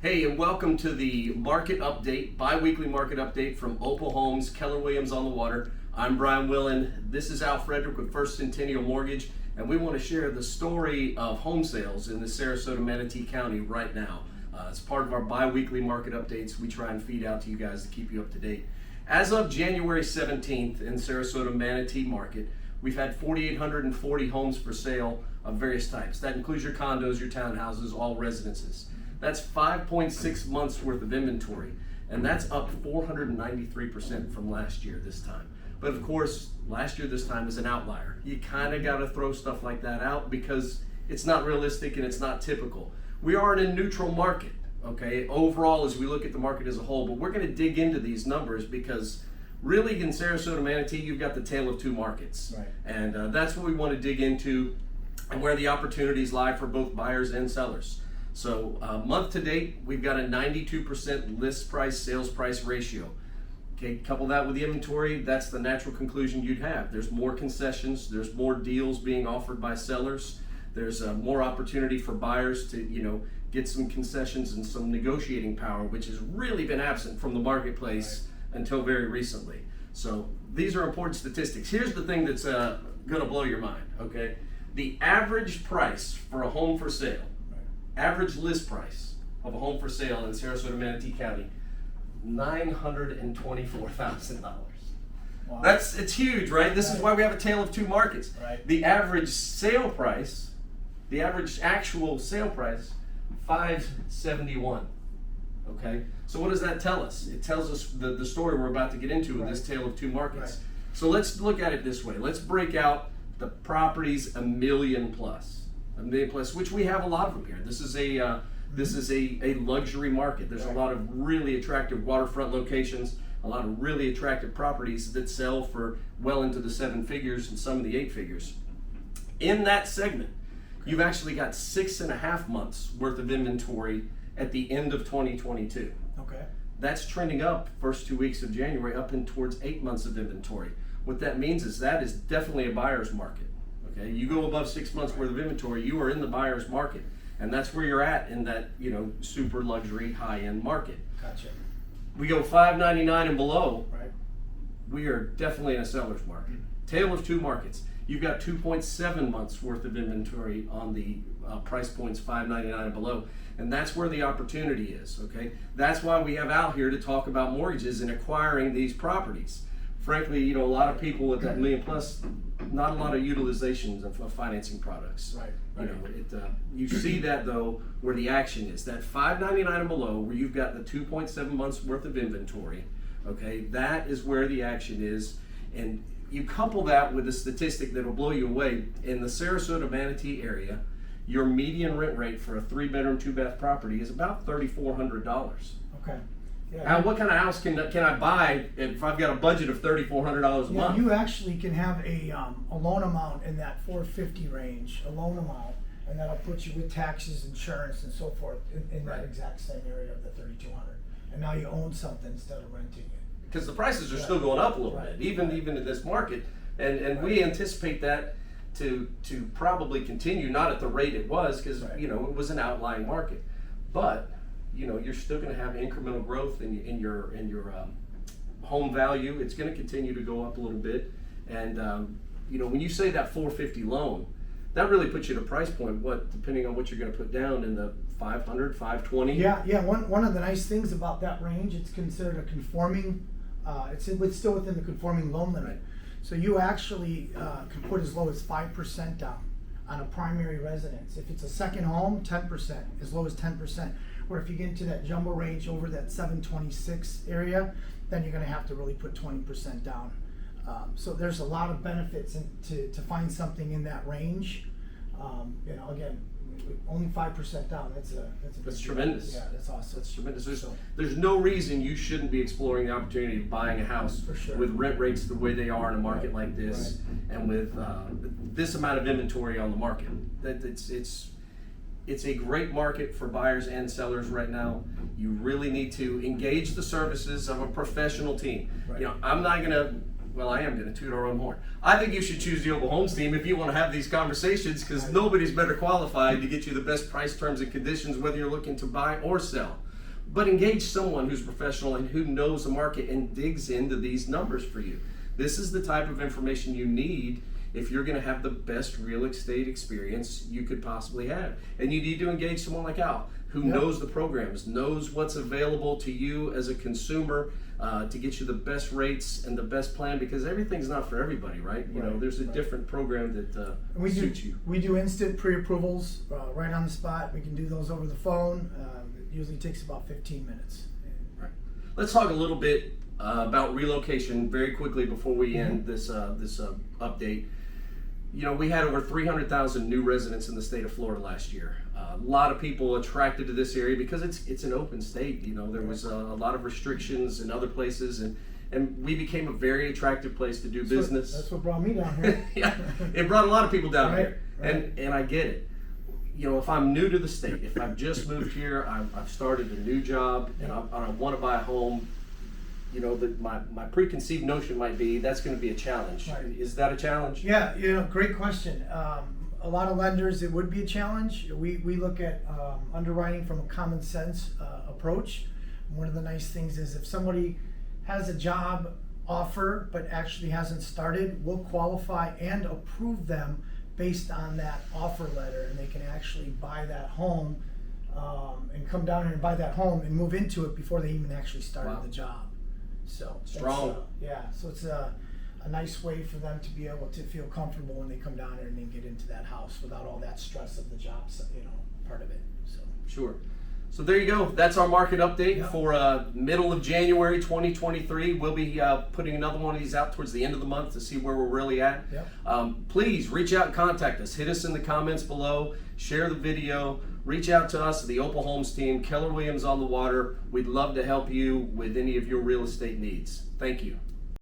Hey, and welcome to the market update, bi-weekly market update from Opal Homes, Keller Williams on the Water. I'm Brian Willen. This is Al Frederick with First Centennial Mortgage, and we want to share the story of home sales in the Sarasota-Manatee County right now. As part of our bi-weekly market updates, we try and feed out to you guys to keep you up to date. As of January 17th in Sarasota-Manatee market, we've had 4,840 homes for sale of various types. That includes your condos, your townhouses, all residences. That's 5.6 months worth of inventory, and that's up 493% from last year this time. But of course, last year this time is an outlier. You kind of got to throw stuff like that out because it's not realistic and it's not typical. We are in a neutral market, okay, overall as we look at the market as a whole, but we're going to dig into these numbers because really in Sarasota-Manatee, you've got the tale of two markets. Right. And that's what we want to dig into and where the opportunities lie for both buyers and sellers. So month to date, we've got a 92% list price sales price ratio. Okay, couple that with the inventory, that's the natural conclusion you'd have. There's more concessions, there's more deals being offered by sellers, there's more opportunity for buyers to get some concessions and some negotiating power, which has really been absent from the marketplace until very recently. So these are important statistics. Here's the thing that's gonna blow your mind, okay? The average price for a home for sale, average list price of a home for sale in Sarasota-Manatee County, $924,000. Wow. It's huge, right? This is why we have a tale of two markets. Right. The average sale price, the average actual sale price, $571. Okay, so what does that tell us? It tells us the story we're about to get into with this tale of two markets. Right. So let's look at it this way. Let's break out the properties a million plus, which we have a lot of them here. This is a luxury market. There's a lot of really attractive waterfront locations, a lot of really attractive properties that sell for well into the 7 figures and some of the 8 figures. In that segment, you've actually got 6.5 months worth of inventory at the end of 2022. Okay. That's trending up first 2 weeks of January up in towards 8 months of inventory. What that means is that is definitely a buyer's market. Okay, you go above 6 months worth of inventory, you are in the buyer's market, and that's where you're at in that super luxury high-end market. Gotcha. We go $599 and below, Right. we are definitely in a seller's market. Tale of two markets. You've got 2.7 months worth of inventory on the price points $599 and below, and that's where the opportunity is. Okay, that's why we have Al here to talk about mortgages and acquiring these properties. Frankly, a lot of people with that million plus, not a lot of utilizations of financing products. Right. You see that though where the action is. That $599 and below, where you've got the 2.7 months worth of inventory. Okay, that is where the action is, and you couple that with a statistic that will blow you away. In the Sarasota-Manatee area, your median rent rate for a 3-bedroom, 2-bath property is about $3,400. Okay. Yeah. Now, what kind of house can I buy if I've got a budget of $3,400 a month? You actually can have a loan amount in that 450 range, a loan amount, and that'll put you with taxes, insurance, and so forth in that exact same area of the 3,200. And now you own something instead of renting it. Because the prices are still going up a little bit, even in this market, and we anticipate that to probably continue, not at the rate it was, because it was an outlying market, but you're still going to have incremental growth in your home value. It's going to continue to go up a little bit, and when you say that 450 loan, that really puts you at a price point. Depending on what you're going to put down in the 500, 520. Yeah. One of the nice things about that range, it's considered a conforming. It's still within the conforming loan limit. Right. So you actually can put as low as 5% down on a primary residence. If it's a second home, 10%, as low as 10%. Or if you get into that jumbo range over that 726 area, then you're going to have to really put 20% down. So there's a lot of benefits to find something in that range. Again, only 5% down. That's tremendous. Yeah, that's awesome. That's tremendous. There's no reason you shouldn't be exploring the opportunity of buying a house For sure. with rent rates the way they are in a market like this, and with this amount of inventory on the market. It's a great market for buyers and sellers right now. You really need to engage the services of a professional team. Right. I'm not gonna well, I am going to toot our own horn. I think you should choose the Opal Homes team if you want to have these conversations, because nobody's better qualified to get you the best price, terms, and conditions, whether you're looking to buy or sell. But engage someone who's professional and who knows the market and digs into these numbers for you. This is the type of information you need if you're going to have the best real estate experience you could possibly have. And you need to engage someone like Al, who knows the programs, knows what's available to you as a consumer, to get you the best rates and the best plan, because everything's not for everybody, right? You know, there's a different program that suits you. We do instant pre-approvals right on the spot. We can do those over the phone. It usually takes about 15 minutes. Right. Let's talk a little bit about relocation very quickly before we end this update. You know, we had over 300,000 new residents in the state of Florida last year. A lot of people attracted to this area because it's an open state. You know, there was a lot of restrictions in other places, and we became a very attractive place to do business. That's what brought me down here. Yeah, it brought a lot of people down here, right. And I get it. You know, if I'm new to the state, if I've just moved here, I've started a new job, and I want to buy a home. You know, my preconceived notion might be that's going to be a challenge. Right. Is that a challenge? Yeah, great question. A lot of lenders, it would be a challenge. We look at underwriting from a common sense approach. One of the nice things is if somebody has a job offer but actually hasn't started, we'll qualify and approve them based on that offer letter, and they can actually buy that home and come down here and buy that home and move into it before they even actually started the job. So strong. So it's a nice way for them to be able to feel comfortable when they come down here and then get into that house without all that stress of the job, part of it. So sure. So there you go. That's our market update for middle of January 2023. We'll be putting another one of these out towards the end of the month to see where we're really at. Please reach out and contact us. Hit us in the comments below. Share the video. Reach out to us, the Opal Homes team, Keller Williams on the Water. We'd love to help you with any of your real estate needs. Thank you.